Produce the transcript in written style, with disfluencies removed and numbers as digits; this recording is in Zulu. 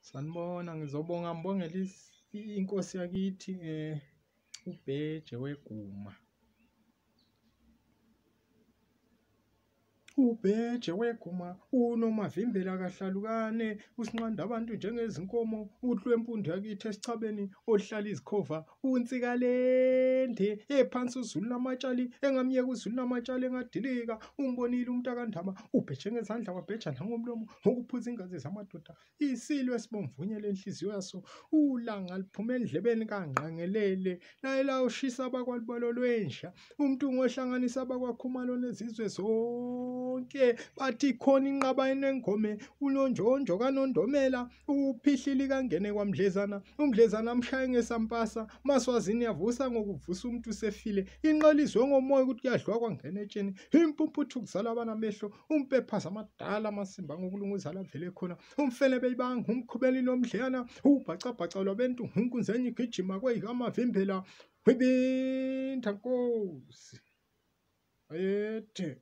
Sanibona, ngizobonga ngibongela inkosi yakithi u-Bheje weguma. U-Bheje weguma unomavimbela kahlalukane usinqanda abantu njengezinkomo, uhlwempundu yakithi esichabeni ohlala izikhova, unsikalende ephansi uzulu namatshali engamyeka uzulu namatshali engadilika. Umbonile umntakandaba ubheje ngezandla wabheja nangomlomo ngokuphuza ingazi zamadoda. Isilwe esibomvunyela enhliziyo yaso, ulanga liphuma endlebeni kangqangelele naye lawushisa abakwalibolo lwensha. Umntungu ohlanganisa abakwaKhumalo nezizwe zonke bathi khona inqaba enengome unonjonjo kaNondomela uphihlili kangene kwaMdlezana. UMdlezana amshaye ngesampasa Maswazini yavusa ngokuvusa umuntu usefile. Inqelizwe ngomoya ukuthi kuyadliwa kwangena etsheni. Impumputhu kuzala abanamehlo umpephaza amadala amasimba ngokulunguza lavele khona. Umfele beyibanga umkhubeli nomdleyana ubhacabhaca lwabentu inkunzenye igijima kweyikamavimbela wibinta nkosi ayethe.